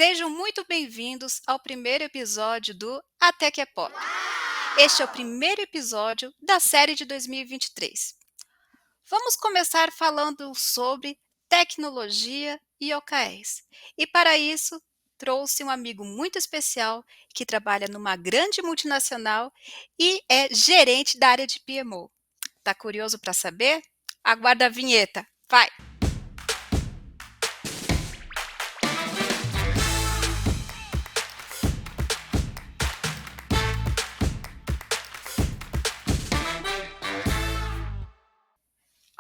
Sejam muito bem-vindos ao primeiro episódio do Até que é Pop. Este é o primeiro episódio da série de 2023. Vamos começar falando sobre tecnologia e OKRs. E para isso, trouxe um amigo muito especial que trabalha numa grande multinacional e é gerente da área de PMO. Tá curioso para saber? Aguarda a vinheta. Vai!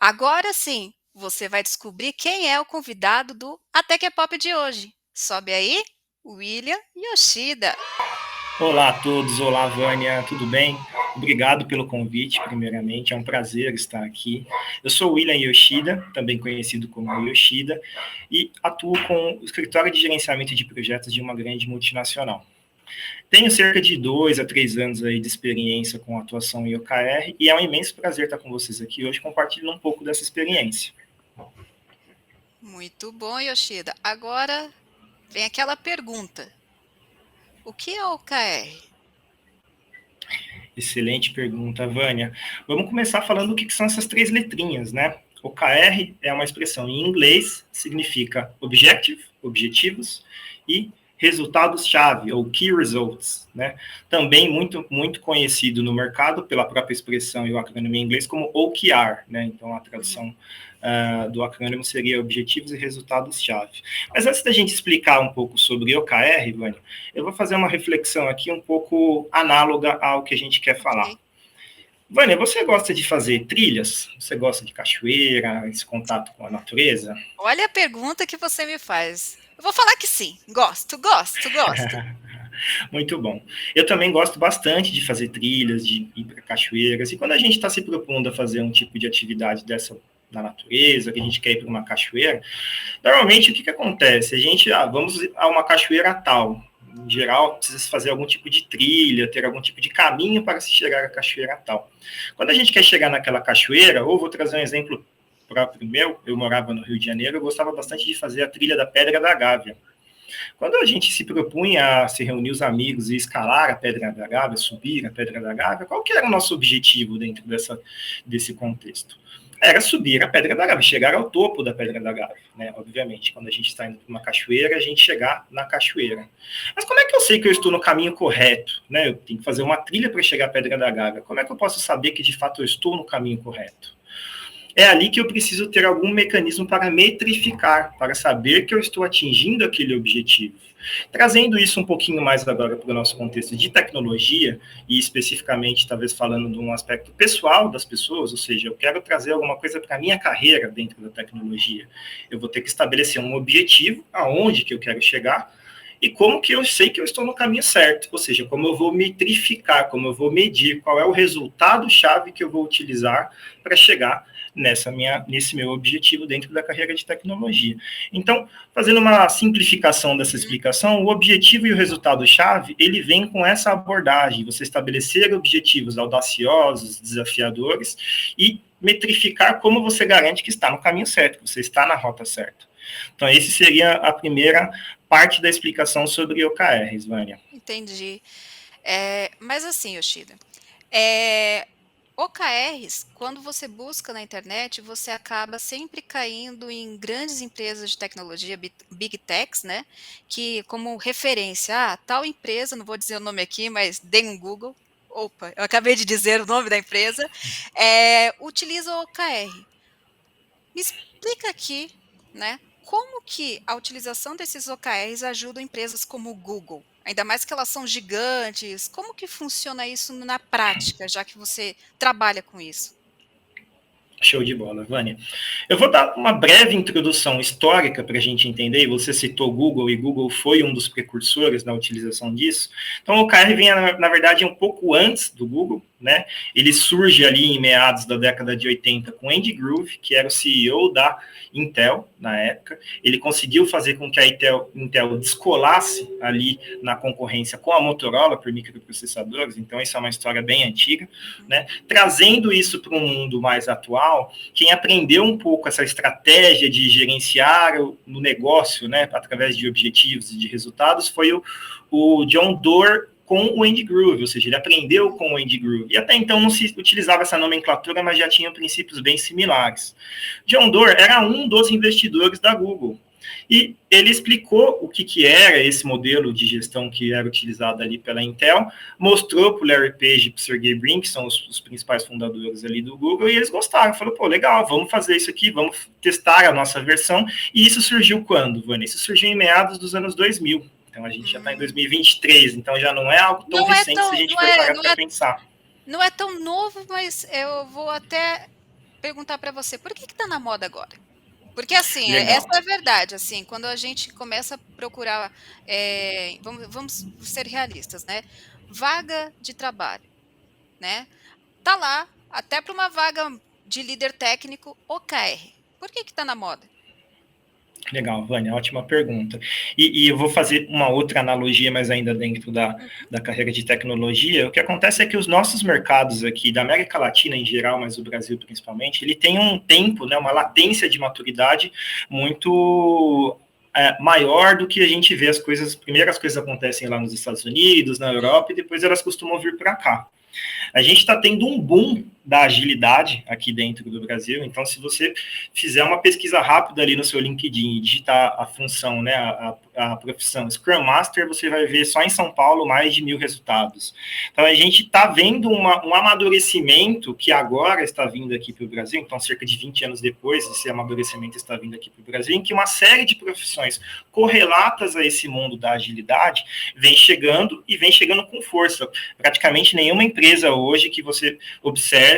Agora sim, você vai descobrir quem é o convidado do Até que é Pop de hoje. Sobe aí, William Yoshida. Olá a todos, olá Vânia, tudo bem? Obrigado pelo convite, primeiramente, é um prazer estar aqui. Eu sou William Yoshida, também conhecido como Yoshida, e atuo com o escritório de gerenciamento de projetos de uma grande multinacional. Tenho cerca de 2 a 3 anos aí de experiência com atuação em OKR, e é um imenso prazer estar com vocês aqui hoje compartilhando um pouco dessa experiência. Muito bom, Yoshida. Agora vem aquela pergunta. O que é OKR? Excelente pergunta, Vânia. Vamos começar falando o que são essas 3 letrinhas, né? OKR é uma expressão em inglês, significa objective, objetivos, e resultados-chave, ou key results, né? Também muito conhecido no mercado pela própria expressão e o acrônimo em inglês como OKR, né? Então, a tradução do acrônimo seria objetivos e resultados-chave. Mas antes da gente explicar um pouco sobre OKR, Vânia, eu vou fazer uma reflexão aqui um pouco análoga ao que a gente quer falar. Okay. Vânia, você gosta de fazer trilhas? Você gosta de cachoeira, esse contato com a natureza? Olha a pergunta que você me faz. Eu vou falar que sim. Gosto. Muito bom. Eu também gosto bastante de fazer trilhas, de ir para cachoeiras. E quando a gente está se propondo a fazer um tipo de atividade dessa na natureza, que a gente quer ir para uma cachoeira, normalmente o que acontece? A gente, vamos a uma cachoeira tal. Em geral, precisa fazer algum tipo de trilha, ter algum tipo de caminho para se chegar à cachoeira tal. Quando a gente quer chegar naquela cachoeira, ou vou trazer um exemplo próprio meu, eu morava no Rio de Janeiro, eu gostava bastante de fazer a trilha da Pedra da Gávea. Quando a gente se propunha a se reunir os amigos e escalar a Pedra da Gávea, subir a Pedra da Gávea, qual que era o nosso objetivo dentro desse contexto? Era subir a Pedra da Gávea, chegar ao topo da Pedra da Gávea, né? Obviamente, quando a gente está indo para uma cachoeira, a gente chegar na cachoeira. Mas como é que eu sei que eu estou no caminho correto, né? Eu tenho que fazer uma trilha para chegar à Pedra da Gávea. Como é que eu posso saber que, de fato, eu estou no caminho correto? É ali que eu preciso ter algum mecanismo para metrificar, para saber que eu estou atingindo aquele objetivo. Trazendo isso um pouquinho mais agora para o nosso contexto de tecnologia, e especificamente, talvez falando de um aspecto pessoal das pessoas, ou seja, eu quero trazer alguma coisa para a minha carreira dentro da tecnologia. Eu vou ter que estabelecer um objetivo, aonde que eu quero chegar, e como que eu sei que eu estou no caminho certo, ou seja, como eu vou metrificar, como eu vou medir, qual é o resultado-chave que eu vou utilizar para chegar nesse meu objetivo dentro da carreira de tecnologia. Então, fazendo uma simplificação dessa explicação, o objetivo e o resultado-chave, ele vem com essa abordagem, você estabelecer objetivos audaciosos, desafiadores, e metrificar como você garante que está no caminho certo, que você está na rota certa. Então, esse seria a primeira parte da explicação sobre OKRs, Vânia. Entendi. Mas assim, Yoshida, OKRs, quando você busca na internet, você acaba sempre caindo em grandes empresas de tecnologia, big techs, né? Que como referência, tal empresa, não vou dizer o nome aqui, mas dê um Google. Opa, eu acabei de dizer o nome da empresa. Utiliza o OKR. Me explica aqui, né? Como que a utilização desses OKRs ajuda empresas como o Google? Ainda mais que elas são gigantes. Como que funciona isso na prática, já que você trabalha com isso? Show de bola, Vânia. Eu vou dar uma breve introdução histórica para a gente entender. Você citou Google, e Google foi um dos precursores na utilização disso. Então, o OKR vem, na verdade, um pouco antes do Google, né? Ele surge ali em meados da década de 80 com Andy Grove, que era o CEO da Intel na época. Ele conseguiu fazer com que a Intel descolasse ali na concorrência com a Motorola por microprocessadores, então isso é uma história bem antiga, né? Trazendo isso para um mundo mais atual, quem aprendeu um pouco essa estratégia de gerenciar o negócio, né, através de objetivos e de resultados, foi o John Doerr com o Andy Grove, ou seja, ele aprendeu com o Andy Grove. E até então não se utilizava essa nomenclatura, mas já tinha princípios bem similares. John Doerr era um dos investidores da Google. E ele explicou o que era esse modelo de gestão que era utilizado ali pela Intel, mostrou para o Larry Page e para o Sergey Brin, que são os principais fundadores ali do Google, e eles gostaram. Falaram, pô, legal, vamos fazer isso aqui, vamos testar a nossa versão. E isso surgiu quando, Vânia? Isso surgiu em meados dos anos 2000. Então, a gente já está em 2023, então já não é algo tão recente se a gente for parar para pensar. Não é tão novo, mas eu vou até perguntar para você, por que está na moda agora? Porque, assim, essa é a verdade, assim, quando a gente começa a procurar, vamos ser realistas, né? Vaga de trabalho, né? Tá lá, até para uma vaga de líder técnico, OKR. Por que está na moda? Legal, Vânia, ótima pergunta. E eu vou fazer uma outra analogia, mas ainda dentro da carreira de tecnologia. O que acontece é que os nossos mercados aqui, da América Latina em geral, mas do Brasil principalmente, ele tem um tempo, né, uma latência de maturidade muito maior do que a gente vê as coisas. Primeiro as coisas acontecem lá nos Estados Unidos, na Europa, e depois elas costumam vir para cá. A gente está tendo um boom da agilidade aqui dentro do Brasil, então se você fizer uma pesquisa rápida ali no seu LinkedIn e digitar a função, né, a profissão Scrum Master, você vai ver só em São Paulo mais de 1.000 resultados. Então a gente está vendo um amadurecimento que agora está vindo aqui para o Brasil, então cerca de 20 anos depois esse amadurecimento está vindo aqui para o Brasil, em que uma série de profissões correlatas a esse mundo da agilidade vem chegando e vem chegando com força. Praticamente nenhuma empresa hoje que você observe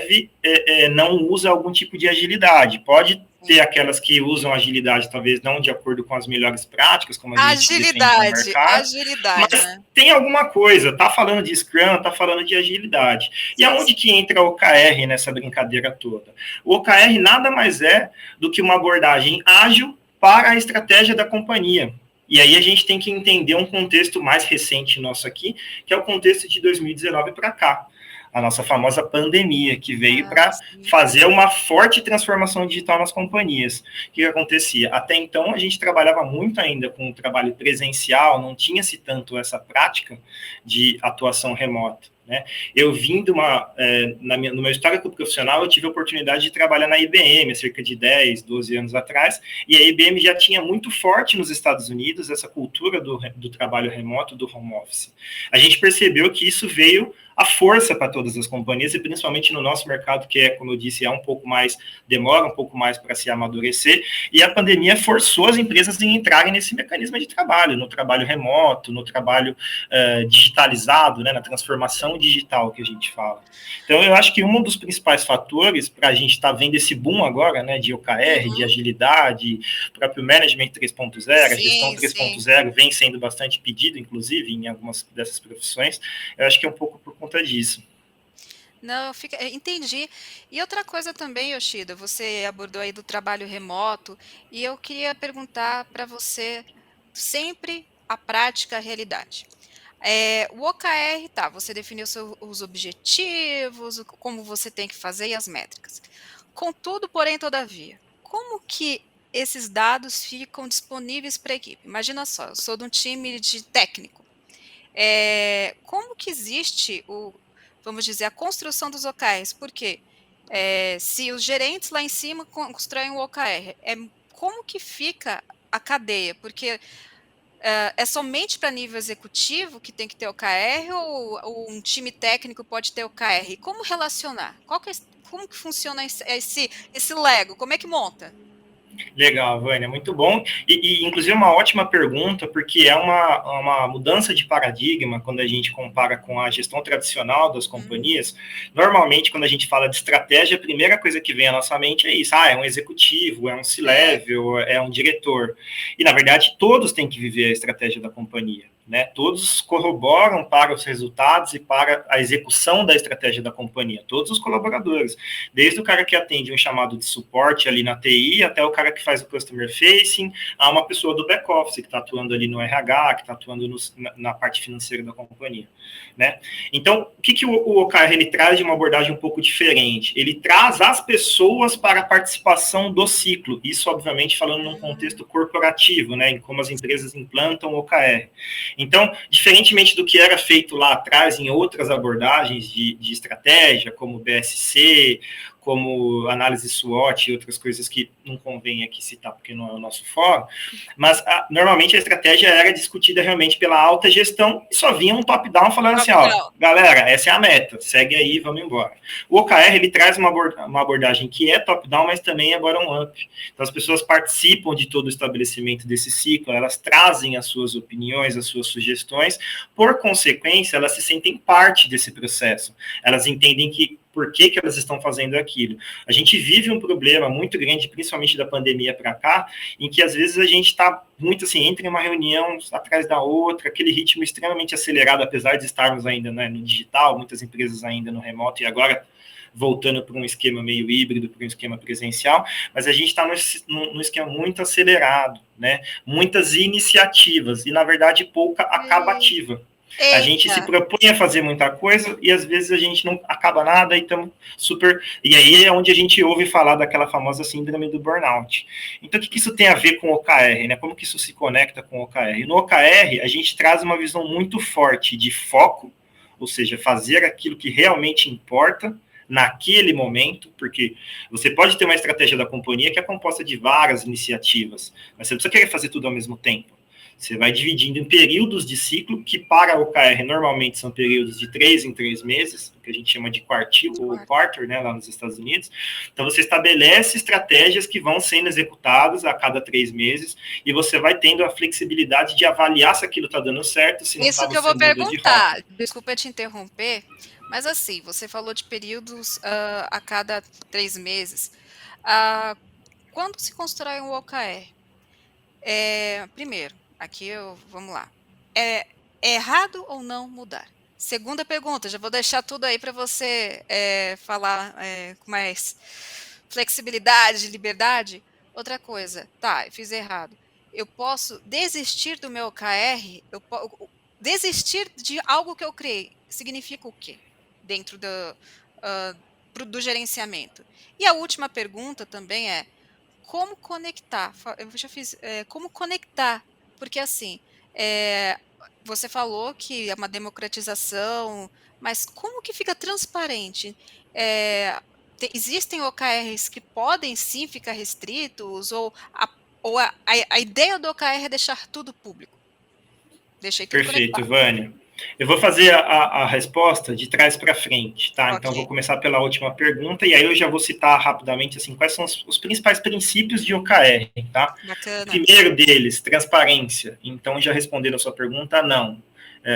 não usa algum tipo de agilidade. Pode ter aquelas que usam agilidade, talvez não de acordo com as melhores práticas, como a gente defende no mercado, mas né? Tem alguma coisa, tá falando de Scrum, tá falando de agilidade. E aonde que entra o OKR nessa brincadeira toda? O OKR nada mais é do que uma abordagem ágil para a estratégia da companhia. E aí a gente tem que entender um contexto mais recente nosso aqui, que é o contexto de 2019 para cá. A nossa famosa pandemia, que veio para fazer uma forte transformação digital nas companhias. O que acontecia? Até então, a gente trabalhava muito ainda com o trabalho presencial, não tinha-se tanto essa prática de atuação remota. Né? Eu vim de no meu histórico profissional, eu tive a oportunidade de trabalhar na IBM há cerca de 10, 12 anos atrás, e a IBM já tinha muito forte nos Estados Unidos essa cultura do trabalho remoto, do home office. A gente percebeu que isso veio a força para todas as companhias, e principalmente no nosso mercado, que como eu disse, demora um pouco mais para se amadurecer, e a pandemia forçou as empresas a entrarem nesse mecanismo de trabalho, no trabalho remoto, no trabalho digitalizado, né, na transformação digital que a gente fala. Então, eu acho que um dos principais fatores para a gente estar vendo esse boom agora, né, de OKR, de agilidade, próprio Management 3.0, a gestão 3.0 vem sendo bastante pedido, inclusive, em algumas dessas profissões, eu acho que é um pouco por conta disso. Não, entendi. E outra coisa também, Yoshida, você abordou aí do trabalho remoto, e eu queria perguntar para você sempre a prática, a realidade. O OKR, tá, você definiu os objetivos, como você tem que fazer e as métricas. Contudo, porém, todavia, como que esses dados ficam disponíveis para a equipe? Imagina só, eu sou de um time de técnico. Como que existe vamos dizer, a construção dos OKRs? Porque se os gerentes lá em cima constroem o OKR, como que fica a cadeia? Porque é somente para nível executivo que tem que ter OKR ou um time técnico pode ter OKR? Como relacionar? Como que funciona esse Lego? Como é que monta? Legal, Vânia, muito bom. E inclusive, uma ótima pergunta, porque é uma mudança de paradigma quando a gente compara com a gestão tradicional das companhias. Normalmente, quando a gente fala de estratégia, a primeira coisa que vem à nossa mente é isso. É um executivo, é um C-level, é um diretor. E, na verdade, todos têm que viver a estratégia da companhia. né? Todos corroboram para os resultados e para a execução da estratégia da companhia, todos os colaboradores, desde o cara que atende um chamado de suporte ali na TI, até o cara que faz o customer facing, a uma pessoa do back office que está atuando ali no RH, que está atuando na parte financeira da companhia, né? Então, o que o OKR ele traz de uma abordagem um pouco diferente? Ele traz as pessoas para a participação do ciclo, isso obviamente falando num contexto corporativo, né, em como as empresas implantam o OKR. Então, diferentemente do que era feito lá atrás em outras abordagens de estratégia, como BSC, como análise SWOT e outras coisas que não convém aqui citar, porque não é o nosso fórum, mas normalmente a estratégia era discutida realmente pela alta gestão e só vinha um top-down falando assim, ó, galera, essa é a meta, segue aí, vamos embora. O OKR, ele traz uma abordagem que é top-down, mas também é bottom-up. Então, as pessoas participam de todo o estabelecimento desse ciclo, elas trazem as suas opiniões, as suas sugestões, por consequência, elas se sentem parte desse processo. Elas entendem que por que elas estão fazendo aquilo. A gente vive um problema muito grande, principalmente da pandemia para cá, em que às vezes a gente está muito assim, entre uma reunião atrás da outra, aquele ritmo extremamente acelerado, apesar de estarmos ainda, né, no digital, muitas empresas ainda no remoto, e agora voltando para um esquema meio híbrido, para um esquema presencial, mas a gente está num esquema muito acelerado, né? Muitas iniciativas, e na verdade pouca acabativa. Eita. A gente se propõe a fazer muita coisa e às vezes a gente não acaba nada e estamos super... E aí é onde a gente ouve falar daquela famosa síndrome do burnout. Então, o que isso tem a ver com o OKR, né? Como que isso se conecta com o OKR? No OKR, a gente traz uma visão muito forte de foco, ou seja, fazer aquilo que realmente importa naquele momento, porque você pode ter uma estratégia da companhia que é composta de várias iniciativas, mas você não precisa querer fazer tudo ao mesmo tempo. Você vai dividindo em períodos de ciclo, que para o OKR normalmente são períodos de 3 em 3 meses, que a gente chama de quartil ou quarter, né, lá nos Estados Unidos. Então, você estabelece estratégias que vão sendo executadas a cada 3 meses e você vai tendo a flexibilidade de avaliar se aquilo está dando certo, se não isso tá que eu vou perguntar, desculpa te interromper, mas assim, você falou de períodos a cada 3 meses. Quando se constrói um OKR? Primeiro, aqui vamos lá. É errado ou não mudar? Segunda pergunta, já vou deixar tudo aí para você falar com mais flexibilidade, liberdade. Outra coisa, tá, eu fiz errado. Eu posso desistir do meu OKR? Desistir de algo que eu criei significa o quê? Dentro do gerenciamento. E a última pergunta também é, como conectar? Eu já fiz, como conectar? Porque assim, você falou que é uma democratização, mas como que fica transparente? Existem OKRs que podem sim ficar restritos, ou a ideia do OKR é deixar tudo público? Deixei tudo Perfeito, conectado. Vânia. Eu vou fazer a resposta de trás para frente, tá? Okay. Então, vou começar pela última pergunta e aí eu já vou citar rapidamente assim, quais são os principais princípios de OKR, tá? Bacana. Primeiro deles, transparência. Então, já respondendo a sua pergunta, não.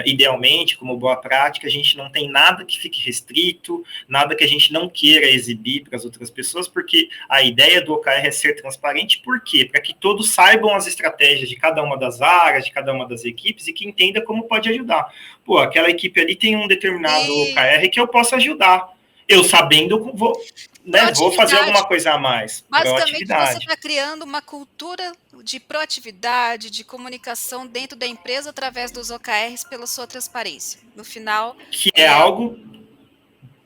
Idealmente, como boa prática, a gente não tem nada que fique restrito, nada que a gente não queira exibir para as outras pessoas, porque a ideia do OKR é ser transparente, por quê? Para que todos saibam as estratégias de cada uma das áreas, de cada uma das equipes, e que entenda como pode ajudar. Pô, aquela equipe ali tem um determinado OKR que eu posso ajudar. Eu sabendo, vou fazer alguma coisa a mais. Basicamente, você está criando uma cultura de proatividade, de comunicação dentro da empresa através dos OKRs pela sua transparência. No final... Que é algo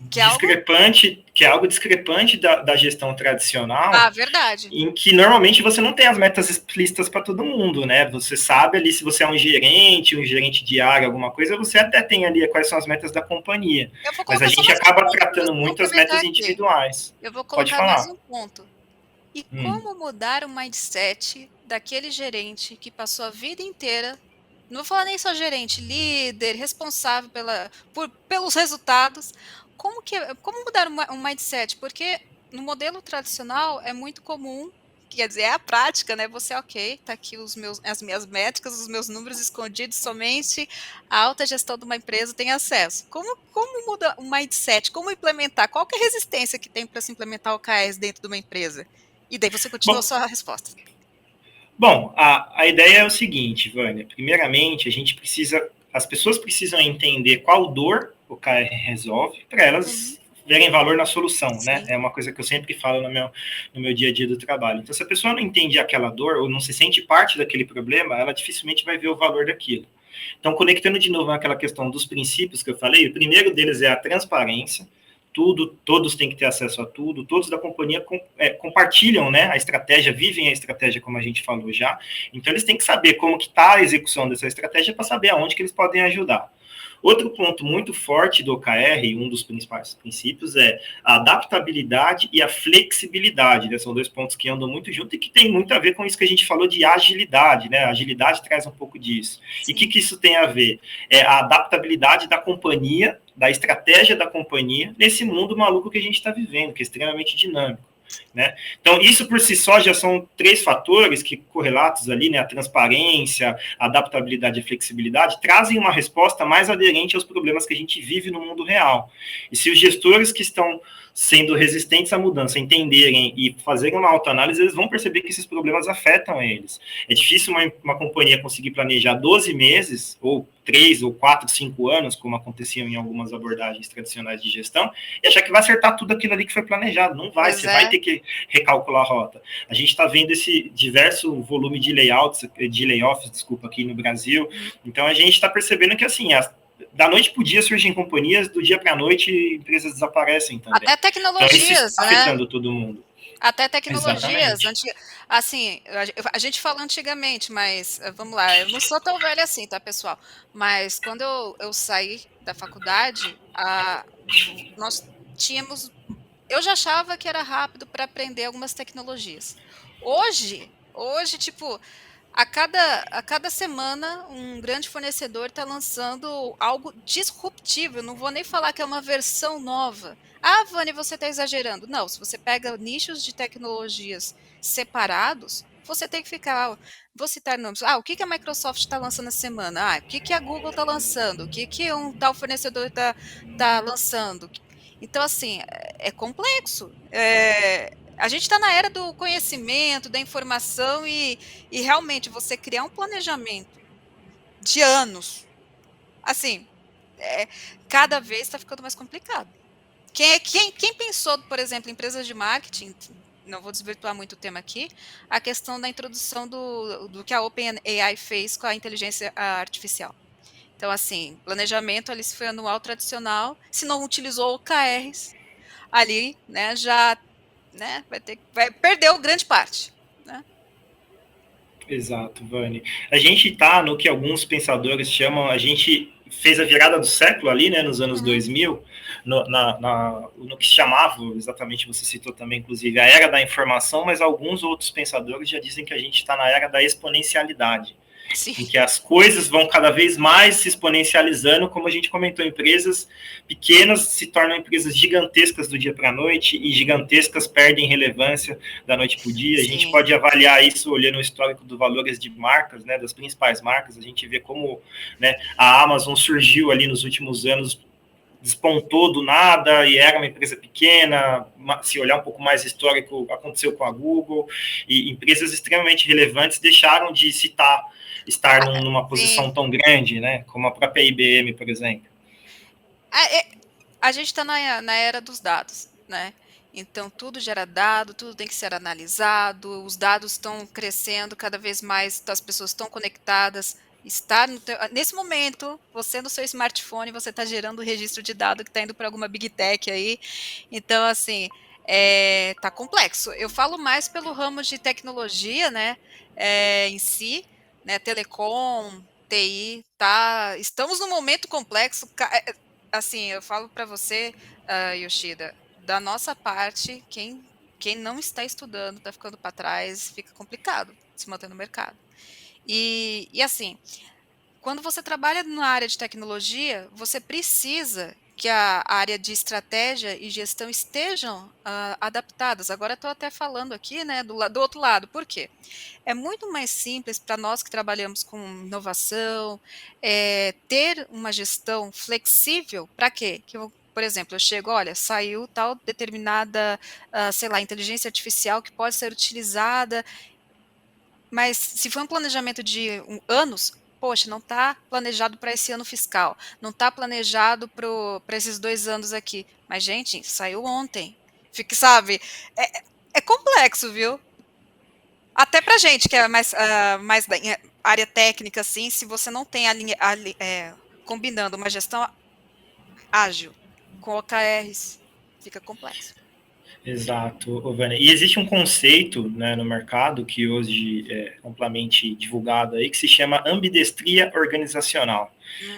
discrepante, que é algo discrepante da gestão tradicional. Verdade. Em que normalmente você não tem as metas explícitas para todo mundo, né? Você sabe ali se você é um gerente de área, alguma coisa, você até tem ali quais são as metas da companhia. Mas a gente acaba tratando muito as metas individuais. Eu vou colocar mais um ponto. E como mudar o mindset daquele gerente que passou a vida inteira, não vou falar nem só gerente, líder, responsável pelos resultados. Como mudar um mindset? Porque no modelo tradicional é muito comum, quer dizer, é a prática, né? Você, tá aqui as minhas métricas, os meus números escondidos, somente a alta gestão de uma empresa tem acesso. Como muda o mindset? Como implementar? Qual que é a resistência que tem para se implementar OKRs dentro de uma empresa? E daí você continua a sua resposta. Bom, a ideia é o seguinte, Vânia. Primeiramente, as pessoas precisam entender qual dor o KR resolve para Uhum. elas verem valor na solução, né? Sim. É uma coisa que eu sempre falo no meu dia a dia do trabalho. Então, se a pessoa não entende aquela dor ou não se sente parte daquele problema, ela dificilmente vai ver o valor daquilo. Então, conectando de novo naquela questão dos princípios que eu falei, o primeiro deles é a transparência. Todos têm que ter acesso a tudo, todos da companhia compartilham, né, a estratégia, vivem a estratégia, como a gente falou já. Então, eles têm que saber como que está a execução dessa estratégia para saber aonde que eles podem ajudar. Outro ponto muito forte do OKR, um dos principais princípios, é a adaptabilidade e a flexibilidade, né? São dois pontos que andam muito junto e que tem muito a ver com isso que a gente falou de agilidade, né? A agilidade traz um pouco disso. E o que isso tem a ver? É a adaptabilidade da companhia, da estratégia da companhia, nesse mundo maluco que a gente está vivendo, que é extremamente dinâmico. Né? Então, isso por si só já são 3 fatores que correlatos ali, né? A transparência, a adaptabilidade e a flexibilidade, trazem uma resposta mais aderente aos problemas que a gente vive no mundo real. E se os gestores que estão sendo resistentes à mudança entenderem e fazerem uma autoanálise, eles vão perceber que esses problemas afetam eles. É difícil uma companhia conseguir planejar 12 meses, ou 3, ou 4, 5 anos, como acontecia em algumas abordagens tradicionais de gestão, e achar que vai acertar tudo aquilo ali que foi planejado. Não vai, Pois você vai é. ter que recalcular a rota. A gente está vendo esse diverso volume de layouts, de layoffs, desculpa, aqui no Brasil. Uhum. Então a gente está percebendo que assim, da noite para o dia surgem companhias, do dia para a noite empresas desaparecem também. Até Então isso tecnologias, está né? afetando todo mundo. Até tecnologias, Exatamente. assim, a gente fala antigamente, mas vamos lá, eu não sou tão velha assim, tá, pessoal? Mas quando eu saí da faculdade, nós tínhamos. Eu já achava que era rápido para aprender algumas tecnologias. Hoje, tipo, a cada semana, um grande fornecedor está lançando algo disruptivo. Eu não vou nem falar que é uma versão nova. Ah, Vânia, você está exagerando. Não, se você pega nichos de tecnologias separados, você tem que ficar. Vou citar nomes. Ah, o que a Microsoft está lançando essa semana? Ah, o que a Google está lançando? O que um tal fornecedor está lançando? Então, assim, é complexo. A gente está na era do conhecimento, da informação e realmente você criar um planejamento de anos, assim, é, cada vez está ficando mais complicado. Quem pensou, por exemplo, em empresas de marketing, não vou desvirtuar muito o tema aqui, a questão da introdução do que a OpenAI fez com a inteligência artificial. Então, assim, planejamento ali se foi anual tradicional, se não utilizou OKRs, ali, né, já, né, vai perder grande parte, né? Exato, Vani. A gente está no que alguns pensadores chamam, a gente fez a virada do século ali, né, nos anos Uhum. 2000, no que se chamava, exatamente, você citou também, inclusive, a era da informação, mas alguns outros pensadores já dizem que a gente está na era da exponencialidade, Sim, em que as coisas vão cada vez mais se exponencializando, como a gente comentou, empresas pequenas se tornam empresas gigantescas do dia para a noite e gigantescas perdem relevância da noite para o dia. A gente sim. pode avaliar isso olhando o histórico dos valores de marcas, né, das principais marcas. A gente vê como, né, a Amazon surgiu ali nos últimos anos, despontou do nada e era uma empresa pequena. Se olhar um pouco mais histórico, aconteceu com a Google, e empresas extremamente relevantes deixaram de estar numa Sim. posição tão grande, né, como a própria IBM, por exemplo. A gente está na era dos dados, né? Então, tudo gera dado, tudo tem que ser analisado, os dados estão crescendo cada vez mais, as pessoas estão conectadas. Nesse momento, você no seu smartphone, você está gerando o registro de dado que está indo para alguma big tech aí. Então, assim, tá complexo. Eu falo mais pelo ramo de tecnologia, né? Em si, né? Telecom, TI, tá? Estamos num momento complexo. Assim, eu falo para você, Yoshida, da nossa parte, quem não está estudando, está ficando para trás, fica complicado se manter no mercado. E assim, quando você trabalha na área de tecnologia, você precisa que a área de estratégia e gestão estejam adaptadas. Agora estou até falando aqui, né, do outro lado. Por quê? É muito mais simples para nós que trabalhamos com inovação, ter uma gestão flexível. Para quê? Por exemplo, eu chego, olha, saiu tal determinada, sei lá, inteligência artificial que pode ser utilizada. Mas se for um planejamento de anos, poxa, não está planejado para esse ano fiscal, não está planejado para esses 2 anos aqui. Mas, gente, saiu ontem. Fique, sabe? É complexo, viu? Até para gente que é mais da área técnica, assim, se você não tem combinando uma gestão ágil com OKRs, fica complexo. Exato, Vânia. E existe um conceito, né, no mercado que hoje é amplamente divulgado aí, que se chama ambidestria organizacional.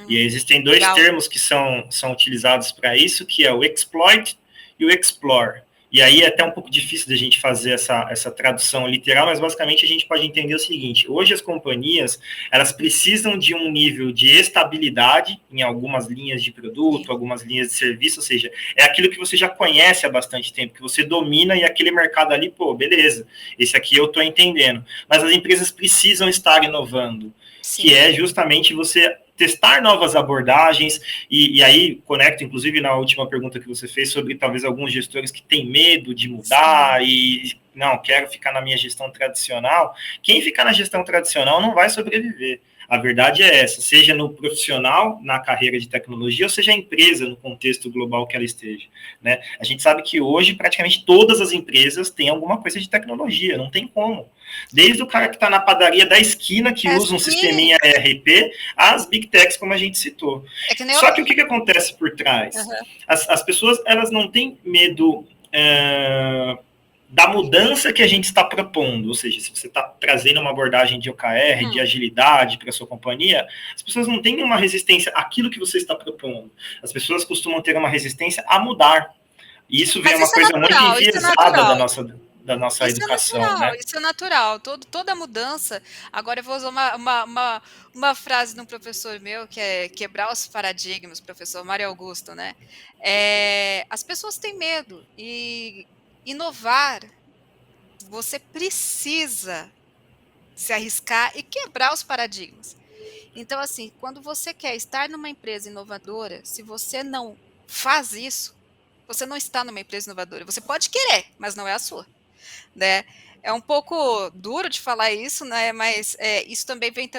E existem dois Legal. termos que são utilizados para isso, que é o exploit e o explore. E aí é até um pouco difícil da gente fazer essa tradução literal, mas basicamente a gente pode entender o seguinte: hoje as companhias, elas precisam de um nível de estabilidade em algumas linhas de produto, algumas linhas de serviço, ou seja, é aquilo que você já conhece há bastante tempo, que você domina, e aquele mercado ali, pô, beleza, esse aqui eu estou entendendo. Mas as empresas precisam estar inovando, Sim. que é justamente você testar novas abordagens, e aí conecto, inclusive, na última pergunta que você fez sobre talvez alguns gestores que têm medo de mudar. Sim. E não, quero ficar na minha gestão tradicional. Quem ficar na gestão tradicional não vai sobreviver. A verdade é essa, seja no profissional, na carreira de tecnologia, ou seja a empresa no contexto global que ela esteja, né? A gente sabe que hoje praticamente todas as empresas têm alguma coisa de tecnologia, não tem como. Desde o cara que está na padaria da esquina, que usa um sisteminha ERP, às Big Techs, como a gente citou. Só que o que acontece por trás? As pessoas, elas não têm medo da mudança que a gente está propondo, ou seja, se você está trazendo uma abordagem de OKR, de agilidade para a sua companhia, as pessoas não têm uma resistência àquilo que você está propondo. As pessoas costumam ter uma resistência a mudar. E isso vem uma coisa muito enviesada da nossa educação, né? Isso é natural. Toda mudança. Agora eu vou usar uma frase de um professor meu, que é quebrar os paradigmas, professor Mário Augusto, né? As pessoas têm medo, e inovar, você precisa se arriscar e quebrar os paradigmas. Então, assim, quando você quer estar numa empresa inovadora, se você não faz isso, você não está numa empresa inovadora. Você pode querer, mas não é a sua, né? É um pouco duro de falar isso, né? Mas isso também vem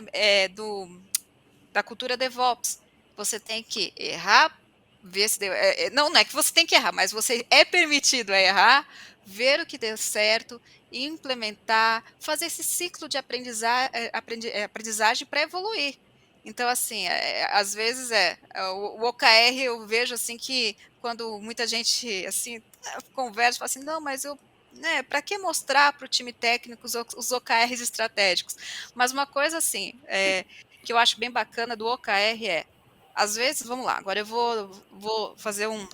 da cultura DevOps. Você tem que errar, ver se deu. Não é que você tem que errar, mas você é permitido errar, ver o que deu certo, implementar, fazer esse ciclo de aprendizagem para evoluir. Então, assim, às vezes o OKR, eu vejo assim que quando muita gente assim conversa, fala assim, não, mas eu, né, para que mostrar para o time técnico os OKRs estratégicos? Mas uma coisa assim, que eu acho bem bacana do OKR às vezes, vamos lá, agora eu vou fazer um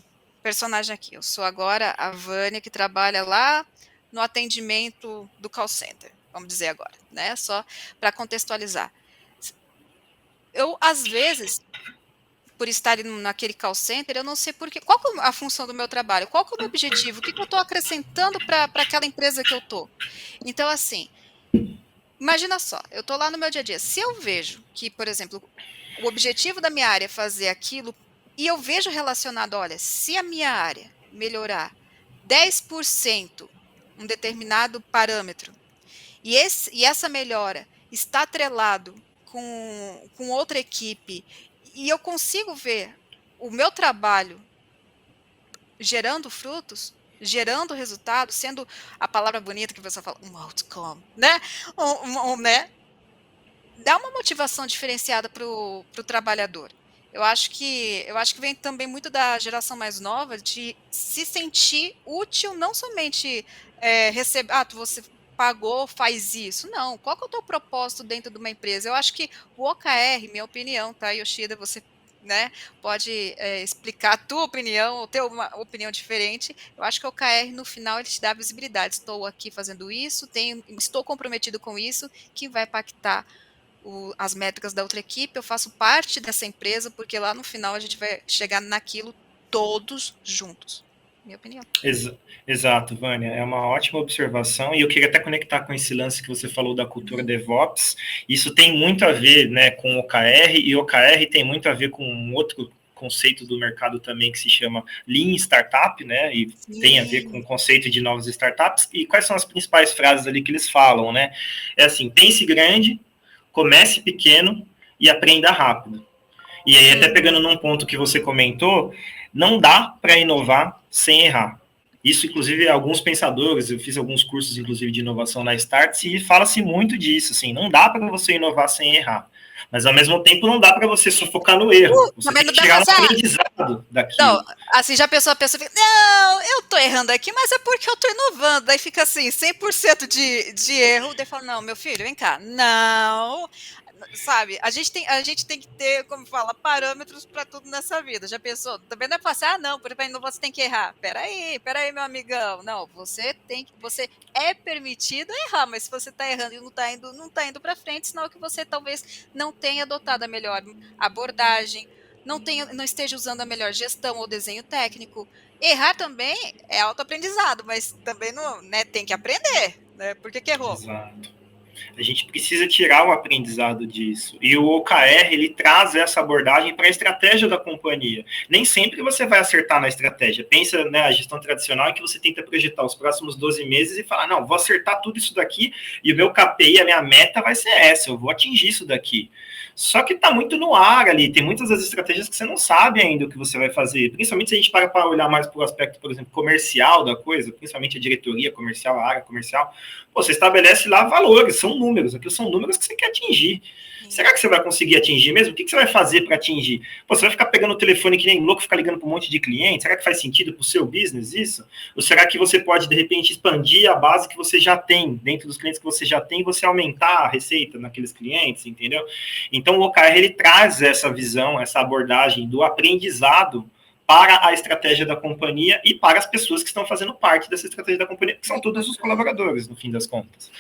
personagem aqui. Eu sou agora a Vânia, que trabalha lá no atendimento do call center, vamos dizer agora, né? Só para contextualizar. Eu, às vezes, por estar naquele call center, eu não sei qual que é a função do meu trabalho, qual que é o meu objetivo, o que eu estou acrescentando para aquela empresa que eu estou. Então, assim, imagina só, eu estou lá no meu dia a dia. Se eu vejo que, por exemplo, o objetivo da minha área é fazer aquilo, e eu vejo relacionado, olha, se a minha área melhorar 10% um determinado parâmetro, e essa melhora está atrelado com outra equipe, e eu consigo ver o meu trabalho gerando frutos, gerando resultados, sendo a palavra bonita que você fala, um outcome, né? Né? Dá uma motivação diferenciada para o trabalhador. Eu acho que vem também muito da geração mais nova de se sentir útil, não somente receber, você pagou, faz isso. Não, qual que é o teu propósito dentro de uma empresa? Eu acho que o OKR, minha opinião, tá, Yoshida, você, né, pode explicar a tua opinião ou ter uma opinião diferente. Eu acho que o OKR, no final, ele te dá visibilidade. Estou aqui fazendo isso, estou comprometido com isso, que vai impactar as métricas da outra equipe, eu faço parte dessa empresa, porque lá no final a gente vai chegar naquilo todos juntos. Minha opinião. Exato, Vânia, é uma ótima observação, e eu queria até conectar com esse lance que você falou da cultura DevOps. Isso tem muito a ver, né, com OKR, e OKR tem muito a ver com um outro conceito do mercado também que se chama Lean Startup, né? E tem a ver com o conceito de novas startups. E quais são as principais frases ali que eles falam, né? É assim, pense grande, comece pequeno e aprenda rápido. E aí, até pegando num ponto que você comentou, não dá para inovar sem errar. Isso, inclusive, alguns pensadores, eu fiz alguns cursos, inclusive, de inovação na Startse, e fala-se muito disso, assim, não dá para você inovar sem errar. Mas, ao mesmo tempo, não dá para você só focar no erro. Você tem que tirar um aprendizado daquilo. Não, assim, já a pessoa fica, não, eu tô errando aqui, mas é porque eu tô inovando. Daí fica assim, 100% de erro. Daí fala, não, meu filho, vem cá. Não, sabe, a gente tem que ter, como fala, parâmetros para tudo nessa vida. Já pensou? Também não é fácil, não, por exemplo, você tem que errar. Peraí, meu amigão. Não, você é permitido errar, mas se você tá errando e não tá indo para frente, sinal que você talvez não tenha adotado a melhor abordagem, não esteja usando a melhor gestão ou desenho técnico. Errar também é autoaprendizado, mas também não, né, tem que aprender, né? Por que errou? Exato. A gente precisa tirar o aprendizado disso. E o OKR, ele traz essa abordagem para a estratégia da companhia. Nem sempre você vai acertar na estratégia. Pensa, né, a gestão tradicional é que você tenta projetar os próximos 12 meses e falar, não, vou acertar tudo isso daqui e o meu KPI, a minha meta vai ser essa, eu vou atingir isso daqui. Só que está muito no ar ali, tem muitas das estratégias que você não sabe ainda o que você vai fazer, principalmente se a gente para olhar mais para o aspecto, por exemplo, comercial da coisa, principalmente a diretoria comercial, a área comercial. Pô, você estabelece lá valores, são números, aqui são números que você quer atingir. Será que você vai conseguir atingir mesmo? O que você vai fazer para atingir? Pô, você vai ficar pegando o telefone que nem louco, ficar ligando para um monte de clientes? Será que faz sentido para o seu business isso? Ou será que você pode, de repente, expandir a base que você já tem, dentro dos clientes que você já tem, e você aumentar a receita naqueles clientes, entendeu? Então, o OKR, ele traz essa visão, essa abordagem do aprendizado para a estratégia da companhia e para as pessoas que estão fazendo parte dessa estratégia da companhia, que são todos os colaboradores, no fim das contas.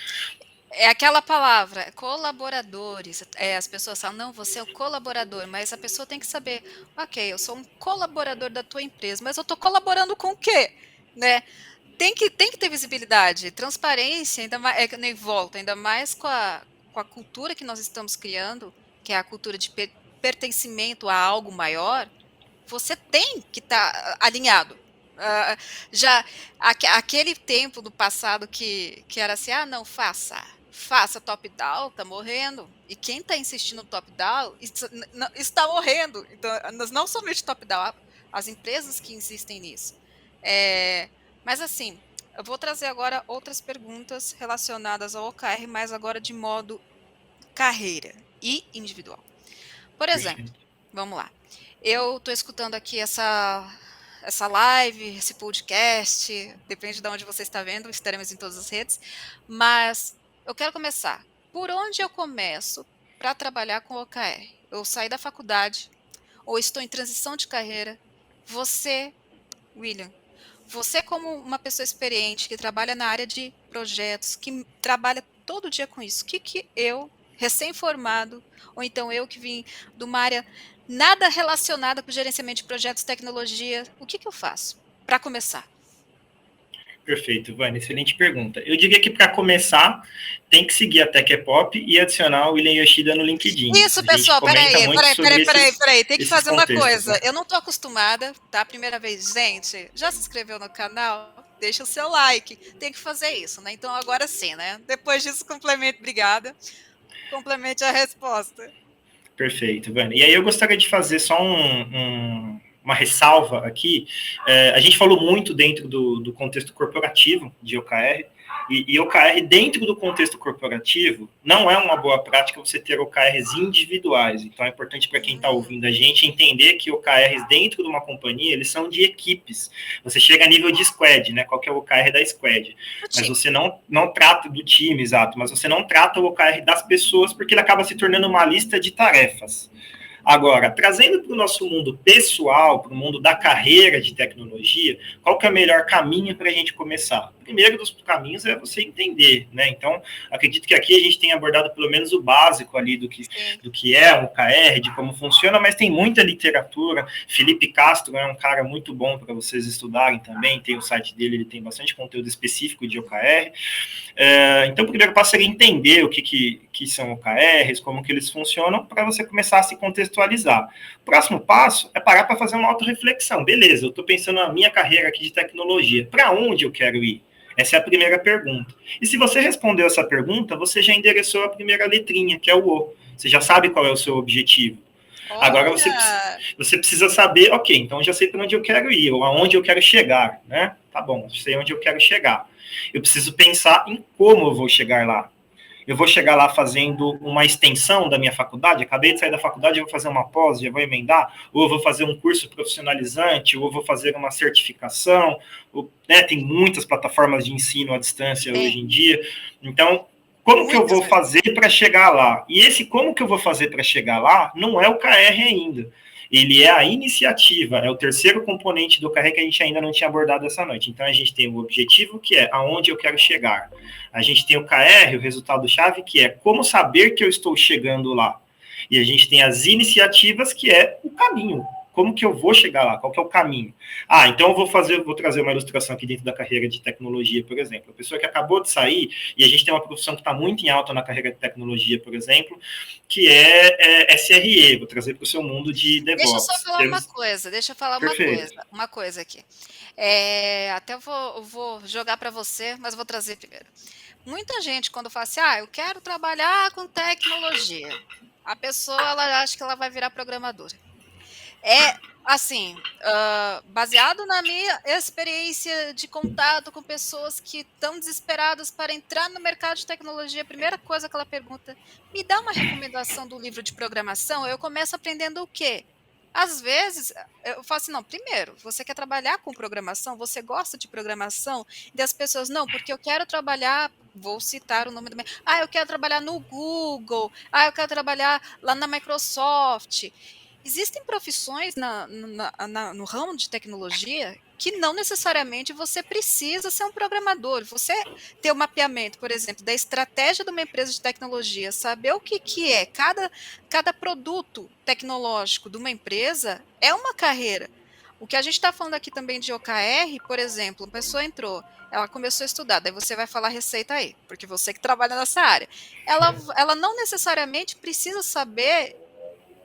É aquela palavra, colaboradores. As pessoas falam, não, você é o colaborador, mas a pessoa tem que saber, ok, eu sou um colaborador da tua empresa, mas eu estou colaborando com o quê? Né? Tem que ter visibilidade, transparência, ainda mais, nem volta, ainda mais com a cultura que nós estamos criando, que é a cultura de pertencimento a algo maior. Você tem que estar alinhado. Já aquele tempo do passado que era assim, não, faça top-down, tá morrendo. E quem está insistindo no top-down está morrendo. Então, não somente top-down, as empresas que insistem nisso. Mas assim, eu vou trazer agora outras perguntas relacionadas ao OKR, mas agora de modo carreira e individual. Por exemplo, vamos lá. Eu estou escutando aqui essa live, esse podcast, depende de onde você está vendo, estaremos em todas as redes, mas eu quero começar. Por onde eu começo para trabalhar com OKR? Eu saí da faculdade, ou estou em transição de carreira. Você, William, você como uma pessoa experiente, que trabalha na área de projetos, que trabalha todo dia com isso, o que eu, recém-formado, ou então eu que vim de uma área nada relacionada com o gerenciamento de projetos de tecnologia, o que eu faço para começar? Perfeito, Vânia, excelente pergunta. Eu diria que para começar, tem que seguir a Tech é Pop e adicionar o William Yoshida no LinkedIn. Isso, pessoal, peraí, tem que fazer uma coisa. Né? Eu não estou acostumada, tá? Primeira vez, gente, já se inscreveu no canal? Deixa o seu like, tem que fazer isso, né? Então agora sim, né? Depois disso, obrigada. Complemente a resposta. Perfeito, Vânia. E aí eu gostaria de fazer só uma ressalva aqui. A gente falou muito dentro do contexto corporativo de OKR, e OKR dentro do contexto corporativo não é uma boa prática você ter OKRs individuais. Então é importante para quem está ouvindo a gente entender que OKRs dentro de uma companhia, eles são de equipes. Você chega a nível de squad, né? Qual que é o OKR da squad? Mas você não trata do time, exato, mas você não trata o OKR das pessoas porque ele acaba se tornando uma lista de tarefas. Agora, trazendo para o nosso mundo pessoal, para o mundo da carreira de tecnologia, qual que é o melhor caminho para a gente começar? O primeiro dos caminhos é você entender, né? Então, acredito que aqui a gente tem abordado pelo menos o básico ali do que é um OKR, de como funciona, mas tem muita literatura. Felipe Castro é um cara muito bom para vocês estudarem também, tem o site dele, ele tem bastante conteúdo específico de OKR. Então, o primeiro passo seria entender o que que são OKRs, como que eles funcionam, para você começar a se contextualizar. O próximo passo é parar para fazer uma autorreflexão. Beleza, eu estou pensando na minha carreira aqui de tecnologia. Para onde eu quero ir? Essa é a primeira pergunta. E se você respondeu essa pergunta, você já endereçou a primeira letrinha, que é o O. Você já sabe qual é o seu objetivo. Agora você precisa saber, ok, então eu já sei para onde eu quero ir, ou aonde eu quero chegar, né? Tá bom, eu sei onde eu quero chegar. Eu preciso pensar em como eu vou chegar lá. Eu vou chegar lá fazendo uma extensão da minha faculdade, acabei de sair da faculdade, eu vou fazer uma pós, já vou emendar, ou eu vou fazer um curso profissionalizante, ou eu vou fazer uma certificação, ou, né, tem muitas plataformas de ensino à distância hoje em dia. Então, como que eu vou fazer para chegar lá? E esse como que eu vou fazer para chegar lá não é o KR ainda. Ele é a iniciativa, é o terceiro componente do KR que a gente ainda não tinha abordado essa noite. Então, a gente tem o objetivo, que é aonde eu quero chegar. A gente tem o KR, o resultado-chave, que é como saber que eu estou chegando lá. E a gente tem as iniciativas, que é o caminho. Como que eu vou chegar lá? Qual que é o caminho? Então eu vou trazer uma ilustração aqui dentro da carreira de tecnologia, por exemplo. A pessoa que acabou de sair, e a gente tem uma profissão que está muito em alta na carreira de tecnologia, por exemplo, que é SRE, vou trazer para o seu mundo de DevOps. Deixa eu só falar uma coisa aqui. Até eu vou jogar para você, mas vou trazer primeiro. Muita gente, quando fala assim, eu quero trabalhar com tecnologia, a pessoa ela acha que ela vai virar programadora. Assim, baseado na minha experiência de contato com pessoas que estão desesperadas para entrar no mercado de tecnologia, a primeira coisa que ela pergunta, me dá uma recomendação do livro de programação, eu começo aprendendo o quê? Às vezes, eu falo assim, não, primeiro, você quer trabalhar com programação? Você gosta de programação? E as pessoas, não, porque eu quero trabalhar, vou citar o nome do meu, eu quero trabalhar no Google, eu quero trabalhar lá na Microsoft. Existem profissões no ramo de tecnologia que não necessariamente você precisa ser um programador. Você ter o mapeamento, por exemplo, da estratégia de uma empresa de tecnologia, saber o que é cada produto tecnológico de uma empresa é uma carreira. O que a gente está falando aqui também de OKR, por exemplo, uma pessoa entrou, ela começou a estudar, daí você vai falar receita aí, porque você que trabalha nessa área. Ela não necessariamente precisa saber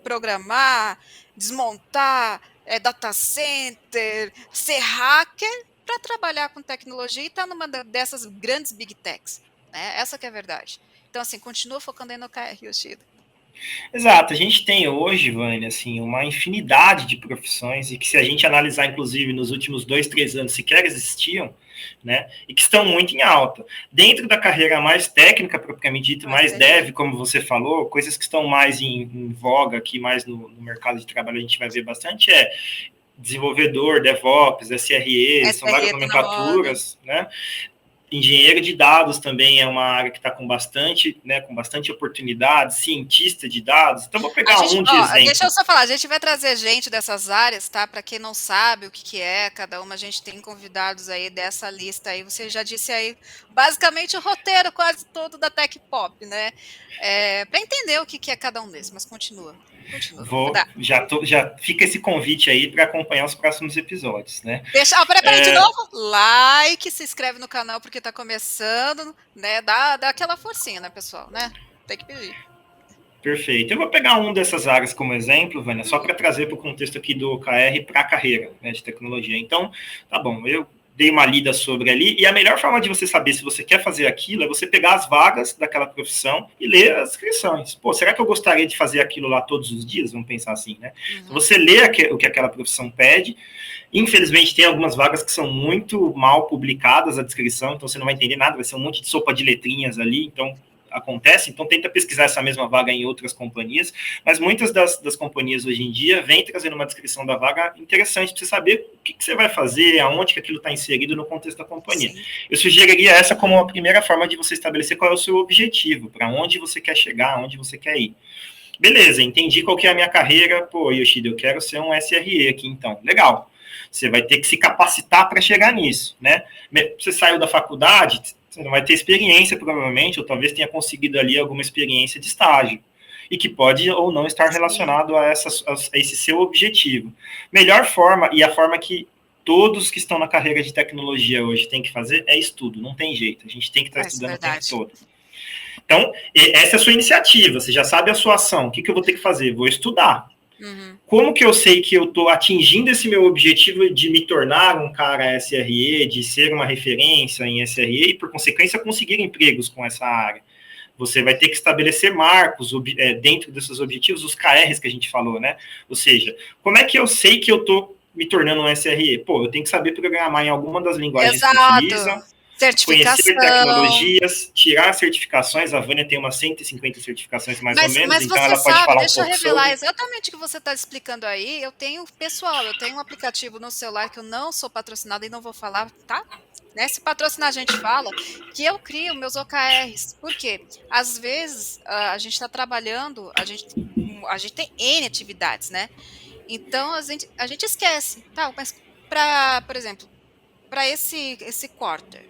programar, desmontar data center, ser hacker para trabalhar com tecnologia e estar numa dessas grandes big techs. Né? Essa que é a verdade. Então, assim, continua focando aí no KR, Yoshida. Exato, a gente tem hoje, Vânia, assim, uma infinidade de profissões e que se a gente analisar, inclusive, nos últimos 2, 3 anos, sequer existiam, né, e que estão muito em alta. Dentro da carreira mais técnica, propriamente dito, mais dev, como você falou, coisas que estão mais em voga aqui, mais no mercado de trabalho, a gente vai ver bastante, desenvolvedor, DevOps, SRE, são várias nomenclaturas, né? Engenheiro de dados também é uma área que está com bastante oportunidade, cientista de dados. Então, vou pegar de exemplo. Deixa eu só falar, a gente vai trazer gente dessas áreas, tá? Para quem não sabe o que é cada uma, a gente tem convidados aí dessa lista aí. Você já disse aí, basicamente, o roteiro quase todo da Tech Pop, né? Para entender o que é cada um desses, mas continua. Já fica esse convite aí para acompanhar os próximos episódios, né? Peraí, de novo, like, se inscreve no canal porque está começando, né? Dá aquela forcinha, né, pessoal, né? Tem que pedir. Perfeito. Eu vou pegar uma dessas áreas como exemplo, Vânia, só para trazer para o contexto aqui do KR para a carreira, né, de tecnologia. Então, tá bom, eu dei uma lida sobre ali, e a melhor forma de você saber se você quer fazer aquilo é você pegar as vagas daquela profissão e ler as inscrições. Pô, será que eu gostaria de fazer aquilo lá todos os dias? Vamos pensar assim, né? Então, você lê o que aquela profissão pede. Infelizmente, tem algumas vagas que são muito mal publicadas a descrição, então você não vai entender nada, vai ser um monte de sopa de letrinhas ali, então acontece, então tenta pesquisar essa mesma vaga em outras companhias, mas muitas das companhias hoje em dia vêm trazendo uma descrição da vaga interessante para você saber o que você vai fazer, aonde que aquilo está inserido no contexto da companhia. Sim. Eu sugeriria essa como a primeira forma de você estabelecer qual é o seu objetivo, para onde você quer chegar, aonde você quer ir. Beleza, entendi qual que é a minha carreira, pô, Yoshida, eu quero ser um SRE aqui, então, legal. Você vai ter que se capacitar para chegar nisso, né? Você saiu da faculdade, você não vai ter experiência, provavelmente, ou talvez tenha conseguido ali alguma experiência de estágio, e que pode ou não estar relacionado a esse seu objetivo. Melhor forma, e a forma que todos que estão na carreira de tecnologia hoje têm que fazer, é estudo, não tem jeito, a gente tem que estar estudando o tempo todo. Então, essa é a sua iniciativa, você já sabe a sua ação. O que eu vou ter que fazer? Vou estudar. Uhum. Como que eu sei que eu estou atingindo esse meu objetivo de me tornar um cara SRE, de ser uma referência em SRE e, por consequência, conseguir empregos com essa área? Você vai ter que estabelecer marcos dentro desses objetivos, os KRs que a gente falou, né? Ou seja, como é que eu sei que eu estou me tornando um SRE? Pô, eu tenho que saber programar em alguma das linguagens que Exato. utiliza, conhecer Certificação. tecnologias, tirar certificações. A Vânia tem umas 150 certificações mais ou menos, Mas então você ela pode sabe, falar um deixa eu pouco revelar sobre. exatamente o que você está explicando aí. Eu tenho, pessoal, eu tenho um aplicativo no celular que eu não sou patrocinada e não vou falar, tá? Né? Se patrocinar, a gente fala que eu crio meus OKRs. Por quê? Às vezes a gente está trabalhando, a gente tem N atividades, né? Então a gente esquece, tá? Mas por exemplo, para esse quarter,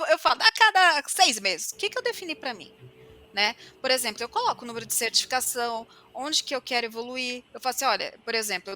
eu falo, a cada 6 meses, o que, que eu defini para mim? Né? Por exemplo, eu coloco o número de certificação, onde que eu quero evoluir. Eu falo assim, olha, por exemplo,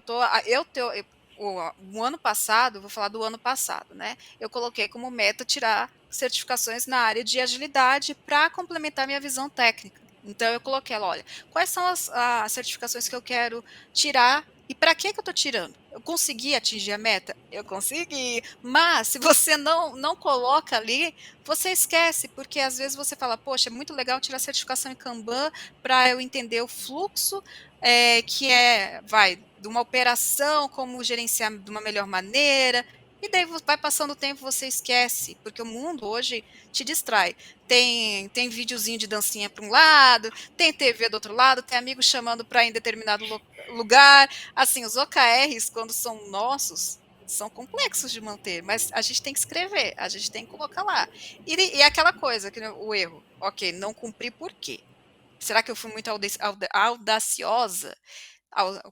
o ano passado, vou falar do ano passado, né? Eu coloquei como meta tirar certificações na área de agilidade para complementar minha visão técnica. Então eu coloquei ela, olha, quais são as certificações que eu quero tirar e para que eu estou tirando? Eu consegui atingir a meta? Eu consegui. Mas se você não coloca ali, você esquece, porque às vezes você fala, poxa, é muito legal tirar certificação em Kanban para eu entender o fluxo, de uma operação, como gerenciar de uma melhor maneira. E daí vai passando o tempo, você esquece, porque o mundo hoje te distrai. Tem videozinho de dancinha para um lado, tem TV do outro lado, tem amigos chamando para ir em determinado lugar. Assim, os OKRs, quando são nossos, são complexos de manter, mas a gente tem que escrever, a gente tem que colocar lá. E aquela coisa, o erro, ok, não cumpri por quê? Será que eu fui muito audaciosa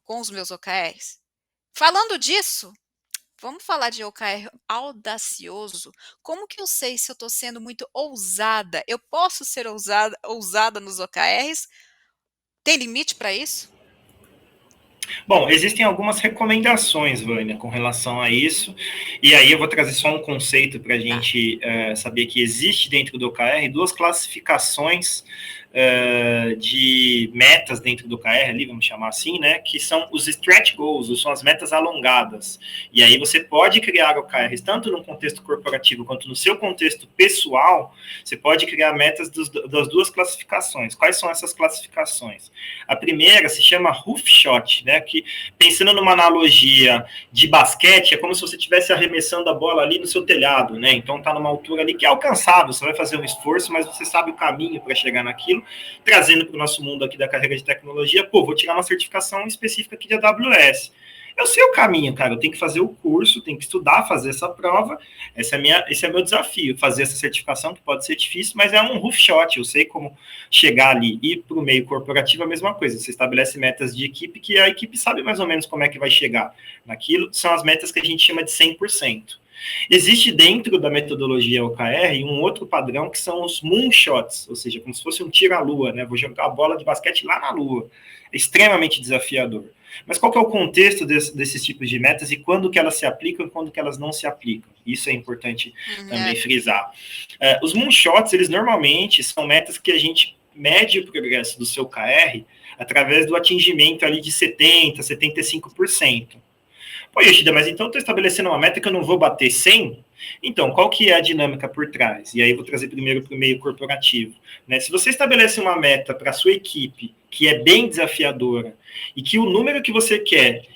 com os meus OKRs? Falando disso, vamos falar de OKR audacioso. Como que eu sei se eu estou sendo muito ousada? Eu posso ser ousada nos OKRs? Tem limite para isso? Bom, existem algumas recomendações, Vânia, com relação a isso, e aí eu vou trazer só um conceito para a Tá. gente saber que existe dentro do OKR duas classificações de metas dentro do OKR, ali, vamos chamar assim, né, que são os stretch goals, ou são as metas alongadas. E aí você pode criar OKRs tanto no contexto corporativo quanto no seu contexto pessoal, você pode criar metas das duas classificações. Quais são essas classificações? A primeira se chama roof shot, né, que pensando numa analogia de basquete, é como se você estivesse arremessando a bola ali no seu telhado, né? Então tá numa altura ali que é alcançável, você vai fazer um esforço, mas você sabe o caminho para chegar naquilo. Trazendo para o nosso mundo aqui da carreira de tecnologia, pô, vou tirar uma certificação específica aqui de AWS. Eu sei o caminho, cara, eu tenho que fazer o curso, tenho que estudar, fazer essa prova, esse é meu desafio, fazer essa certificação, que pode ser difícil, mas é um roof shot, eu sei como chegar ali. E para o meio corporativo a mesma coisa, você estabelece metas de equipe, que a equipe sabe mais ou menos como é que vai chegar naquilo, são as metas que a gente chama de 100%. Existe dentro da metodologia OKR um outro padrão que são os moonshots, ou seja, como se fosse um tiro à lua, né? Vou jogar a bola de basquete lá na lua. É extremamente desafiador. Mas qual que é o contexto desses tipos de metas e quando que elas se aplicam e quando que elas não se aplicam? Isso é importante também frisar. Os moonshots, eles normalmente são metas que a gente mede o progresso do seu KR através do atingimento ali de 70%, 75%. Pô, Yoshida, mas então eu estou estabelecendo uma meta que eu não vou bater 100? Então, qual que é a dinâmica por trás? E aí eu vou trazer primeiro para o meio corporativo. Né? Se você estabelece uma meta para a sua equipe que é bem desafiadora e que o número que você quer,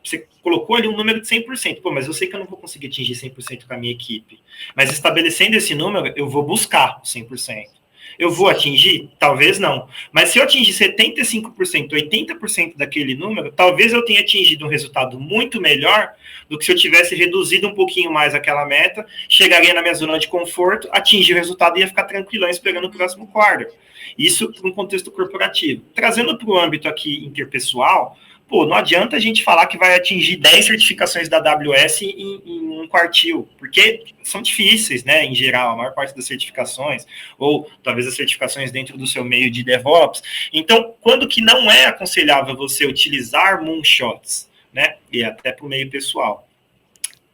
você colocou ali um número de 100%. Pô, mas eu sei que eu não vou conseguir atingir 100% com a minha equipe. Mas estabelecendo esse número, eu vou buscar 100%. Eu vou atingir? Talvez não. Mas se eu atingir 75%, 80% daquele número, talvez eu tenha atingido um resultado muito melhor do que se eu tivesse reduzido um pouquinho mais aquela meta, chegaria na minha zona de conforto, atingir o resultado e ia ficar tranquilão esperando o próximo quarter. Isso para um contexto corporativo. Trazendo para o âmbito aqui interpessoal, pô, não adianta a gente falar que vai atingir 10 certificações da AWS em um quartil, porque são difíceis, né, em geral, a maior parte das certificações, ou talvez as certificações dentro do seu meio de DevOps. Então, quando que não é aconselhável você utilizar moonshots, né, e até para o meio pessoal?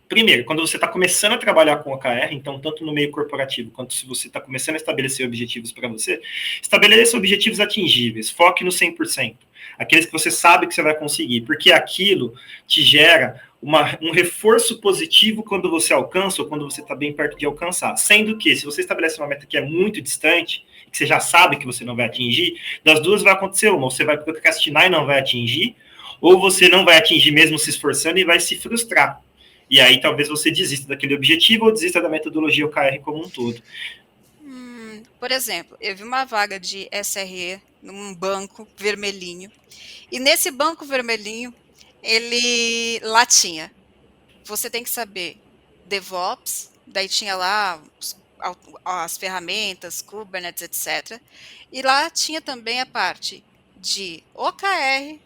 primeiro, quando você está começando a trabalhar com OKR, então, tanto no meio corporativo, quanto se você está começando a estabelecer objetivos para você, estabeleça objetivos atingíveis, foque no 100%, aqueles que você sabe que você vai conseguir, porque aquilo te gera um reforço positivo quando você alcança ou quando você está bem perto de alcançar. Sendo que, se você estabelece uma meta que é muito distante, que você já sabe que você não vai atingir, das duas vai acontecer uma, ou você vai procrastinar e não vai atingir, ou você não vai atingir mesmo se esforçando e vai se frustrar. E aí talvez você desista daquele objetivo ou desista da metodologia OKR como um todo. Por exemplo, eu vi uma vaga de SRE num banco vermelhinho, e nesse banco vermelhinho, ele lá tinha, você tem que saber DevOps, daí tinha lá as ferramentas, Kubernetes, etc. E lá tinha também a parte de OKR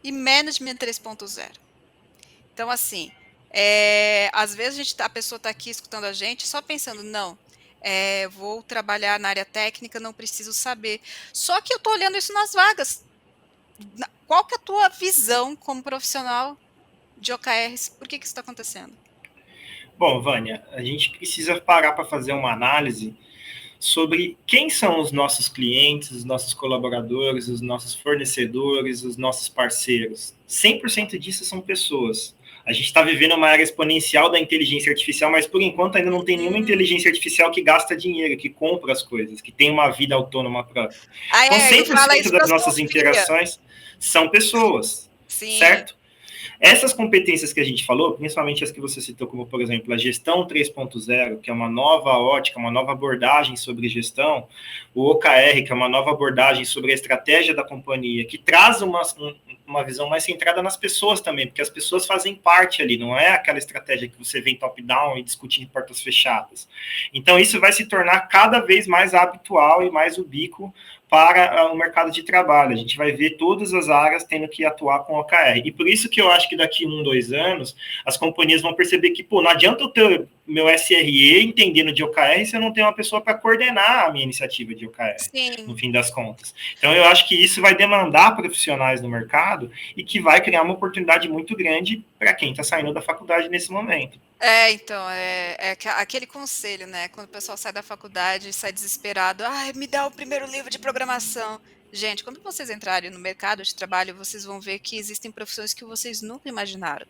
e Management 3.0. Então, assim, às vezes a pessoa está aqui escutando a gente só pensando, não, vou trabalhar na área técnica, não preciso saber. Só que eu estou olhando isso nas vagas. Qual que é a tua visão como profissional de OKRs? Por que isso está acontecendo? Bom, Vânia, a gente precisa parar para fazer uma análise sobre quem são os nossos clientes, os nossos colaboradores, os nossos fornecedores, os nossos parceiros. 100% disso são pessoas. A gente está vivendo uma era exponencial da inteligência artificial, mas por enquanto ainda não tem nenhuma inteligência artificial que gasta dinheiro, que compra as coisas, que tem uma vida autônoma própria. Então, Ele fala 100% isso para das a nossas Sofia. interações são pessoas, Sim. certo? Essas competências que a gente falou, principalmente as que você citou, como, por exemplo, a gestão 3.0, que é uma nova ótica, uma nova abordagem sobre gestão, o OKR, que é uma nova abordagem sobre a estratégia da companhia, que traz uma visão mais centrada nas pessoas também, porque as pessoas fazem parte ali, não é aquela estratégia que você vem top-down e discute em portas fechadas. Então, isso vai se tornar cada vez mais habitual e mais ubíquo para o mercado de trabalho. A gente vai ver todas as áreas tendo que atuar com OKR. E por isso que eu acho que daqui 2 anos, as companhias vão perceber que, pô, não adianta eu ter meu SRE entendendo de OKR se eu não tenho uma pessoa para coordenar a minha iniciativa de OKR, Sim. no fim das contas. Então, eu acho que isso vai demandar profissionais no mercado e que vai criar uma oportunidade muito grande para quem está saindo da faculdade nesse momento. Então, aquele conselho, né? Quando o pessoal sai da faculdade e sai desesperado, me dá o primeiro livro de programação. Gente, quando vocês entrarem no mercado de trabalho, vocês vão ver que existem profissões que vocês nunca imaginaram.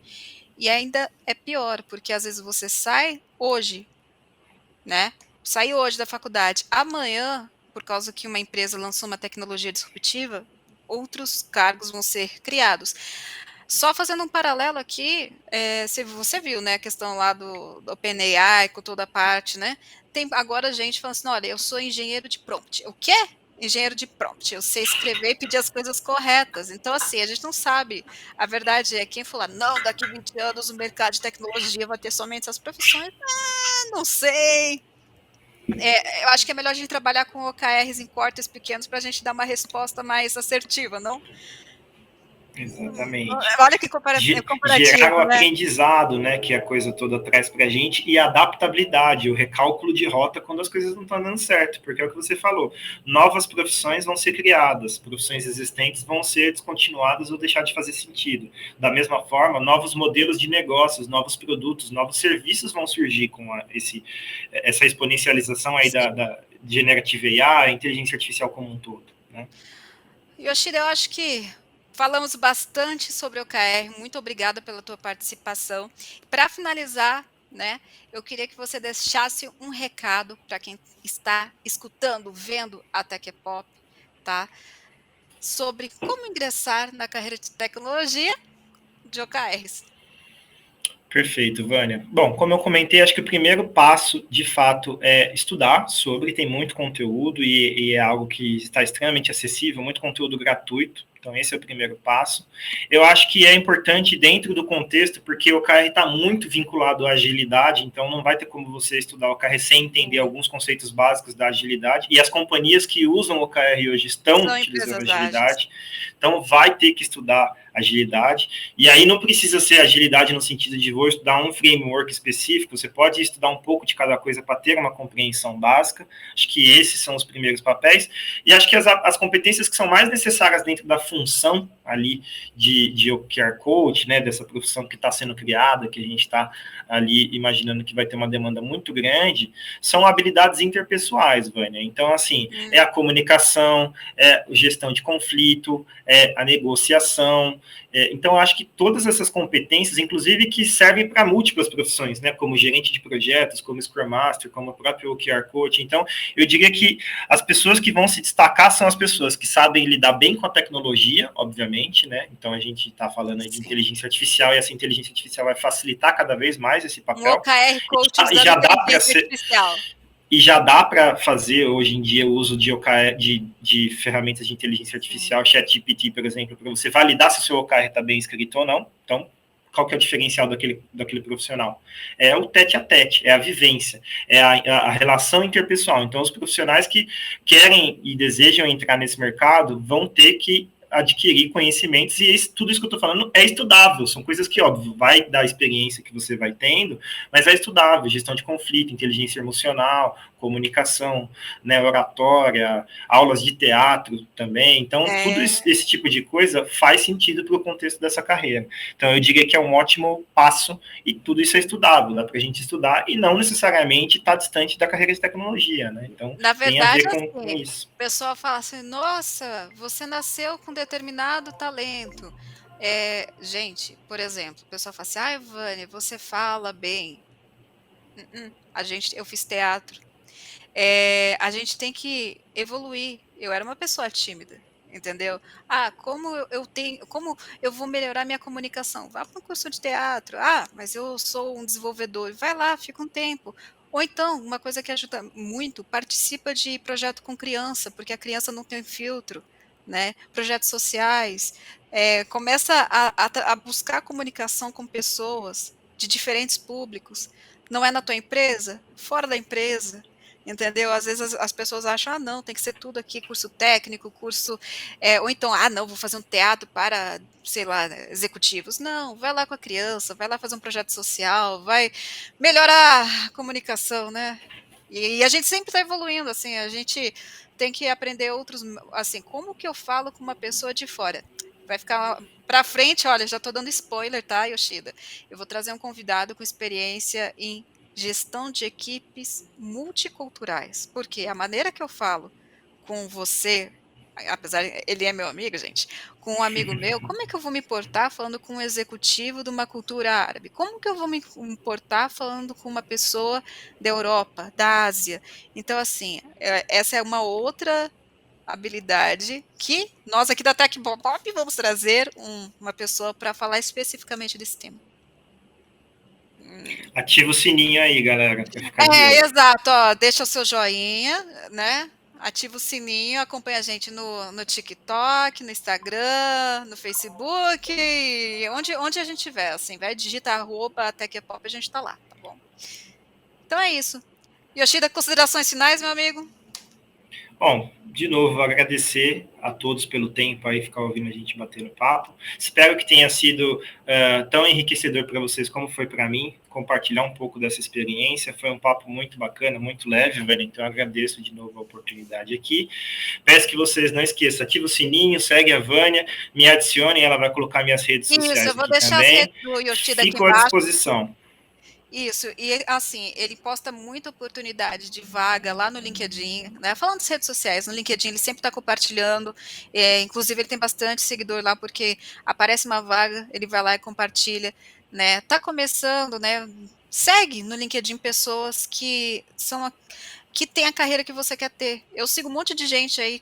E ainda é pior, porque às vezes você sai hoje, né? Sai hoje da faculdade. Amanhã, por causa que uma empresa lançou uma tecnologia disruptiva, outros cargos vão ser criados. Só fazendo um paralelo aqui, se você viu, né, a questão lá do OpenAI, com toda a parte, né? Tem agora gente falando assim, olha, eu sou engenheiro de prompt. O quê? Engenheiro de prompt. Eu sei escrever e pedir as coisas corretas. Então, assim, a gente não sabe. A verdade é, quem falar, não, daqui 20 anos o mercado de tecnologia vai ter somente essas profissões. Não sei. Eu acho que é melhor a gente trabalhar com OKRs em cortes pequenos para a gente dar uma resposta mais assertiva, não? Exatamente. Olha que Gerar o comparativo, né? aprendizado, né, que a coisa toda traz para a gente, e a adaptabilidade, o recálculo de rota quando as coisas não estão dando certo, porque é o que você falou, novas profissões vão ser criadas, profissões existentes vão ser descontinuadas ou deixar de fazer sentido. Da mesma forma, novos modelos de negócios, novos produtos, novos serviços vão surgir com essa exponencialização aí da Generative AI, a inteligência artificial como um todo, né? Yoshida, eu acho que falamos bastante sobre o OKR. Muito obrigada pela tua participação. Para finalizar, né, eu queria que você deixasse um recado para quem está escutando, vendo a Tech Pop, tá? Sobre como ingressar na carreira de tecnologia de OKRs. Perfeito, Vânia. Bom, como eu comentei, acho que o primeiro passo, de fato, é estudar sobre, tem muito conteúdo e é algo que está extremamente acessível, muito conteúdo gratuito, então esse é o primeiro passo. Eu acho que é importante dentro do contexto, porque o OKR está muito vinculado à agilidade, então não vai ter como você estudar o OKR sem entender alguns conceitos básicos da agilidade, e as companhias que usam o OKR hoje estão São utilizando empresas ágeis. agilidade, então vai ter que estudar agilidade. E aí não precisa ser agilidade no sentido de vou estudar um framework específico, você pode estudar um pouco de cada coisa para ter uma compreensão básica. Acho que esses são os primeiros papéis. E acho que as competências que são mais necessárias dentro da função ali de OKR Coach, né, dessa profissão que está sendo criada, que a gente está ali imaginando que vai ter uma demanda muito grande, são habilidades interpessoais, Vânia. Então, assim, é a comunicação, é a gestão de conflito, é a negociação. Então, eu acho que todas essas competências, inclusive que servem para múltiplas profissões, né, como gerente de projetos, como Scrum Master, como o próprio OKR Coach. Então, eu diria que as pessoas que vão se destacar são as pessoas que sabem lidar bem com a tecnologia, obviamente, né? Então, a gente está falando aí de inteligência artificial e essa inteligência artificial vai facilitar cada vez mais esse papel. Um OKR Coach E já dá para ser... artificial. E já dá para fazer hoje em dia o uso de OKR, de ferramentas de inteligência artificial, ChatGPT, por exemplo, para você validar se o seu OKR está bem escrito ou não. Então, qual que é o diferencial daquele profissional? É o tete a tete, é a vivência, é a relação interpessoal. Então, os profissionais que querem e desejam entrar nesse mercado vão ter que adquirir conhecimentos, e tudo isso que eu estou falando é estudável, são coisas que, óbvio, vai dar experiência que você vai tendo, mas é estudável, gestão de conflito, inteligência emocional, comunicação, né, oratória, aulas de teatro também, então tudo esse tipo de coisa faz sentido para o contexto dessa carreira. Então eu diria que é um ótimo passo, e tudo isso é estudável, dá para a gente estudar, e não necessariamente está distante da carreira de tecnologia, né? Então na verdade, tem a ver com isso. O pessoal fala assim, nossa, você nasceu com determinado talento. Gente, por exemplo, o pessoal fala assim, ai, Vânia, você fala bem. Eu fiz teatro. A gente tem que evoluir. Eu era uma pessoa tímida, entendeu? Como eu vou melhorar minha comunicação? Vá para um curso de teatro. Mas eu sou um desenvolvedor. Vai lá, fica um tempo. Ou então, uma coisa que ajuda muito, participa de projeto com criança, porque a criança não tem filtro, né? Projetos sociais. Começa a buscar comunicação com pessoas de diferentes públicos. Não é na tua empresa? Fora da empresa. Entendeu? Às vezes as pessoas acham, não, tem que ser tudo aqui, curso técnico, ou então, não, vou fazer um teatro para, sei lá, executivos. Não, vai lá com a criança, vai lá fazer um projeto social, vai melhorar a comunicação, né? E a gente sempre está evoluindo, assim, a gente tem que aprender outros, assim, como que eu falo com uma pessoa de fora? Vai ficar para frente, olha, já estou dando spoiler, tá, Yoshida? Eu vou trazer um convidado com experiência em gestão de equipes multiculturais, porque a maneira que eu falo com você, apesar ele é meu amigo, gente, com um amigo meu, como é que eu vou me importar falando com um executivo de uma cultura árabe? Como que eu vou me importar falando com uma pessoa da Europa, da Ásia? Então, assim, essa é uma outra habilidade que nós aqui da Tech Pop vamos trazer uma pessoa para falar especificamente desse tema. Ativa o sininho aí, galera, para ficar de olho. Exato, ó, deixa o seu joinha, né? Ativa o sininho, acompanha a gente no TikTok, no Instagram, no Facebook, onde a gente tiver, assim, vai digitar @techpop, a gente tá lá, tá bom? Então é isso. Yoshida, considerações finais, meu amigo? Bom, de novo, agradecer a todos pelo tempo aí, ficar ouvindo a gente batendo papo. Espero que tenha sido tão enriquecedor para vocês como foi para mim, compartilhar um pouco dessa experiência. Foi um papo muito bacana, muito leve, velho. Então, agradeço de novo a oportunidade aqui. Peço que vocês não esqueçam, ativa o sininho, segue a Vânia, me adicionem, ela vai colocar minhas redes sociais eu vou aqui deixar também. as redes do Yoshida aqui Fico à embaixo. disposição. Isso, e assim, ele posta muita oportunidade de vaga lá no LinkedIn, né? Falando das redes sociais, no LinkedIn ele sempre está compartilhando, inclusive ele tem bastante seguidor lá, porque aparece uma vaga, ele vai lá e compartilha, né? Tá começando, né? Segue no LinkedIn pessoas que tem a carreira que você quer ter. Eu sigo um monte de gente aí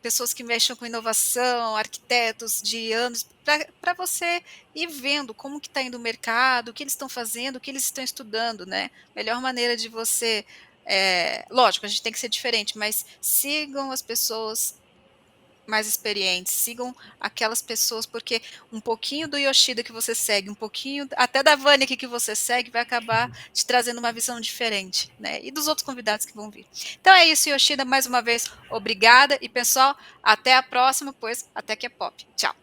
pessoas que mexem com inovação, arquitetos de anos, para você ir vendo como que está indo o mercado, o que eles estão fazendo, o que eles estão estudando, né? Melhor maneira de você, lógico, a gente tem que ser diferente, mas sigam as pessoas mais experientes, sigam aquelas pessoas, porque um pouquinho do Yoshida que você segue, um pouquinho até da Vânia que você segue, vai acabar te trazendo uma visão diferente, né? E dos outros convidados que vão vir. Então é isso, Yoshida, mais uma vez, obrigada, e pessoal, até a próxima, pois até que é pop. Tchau.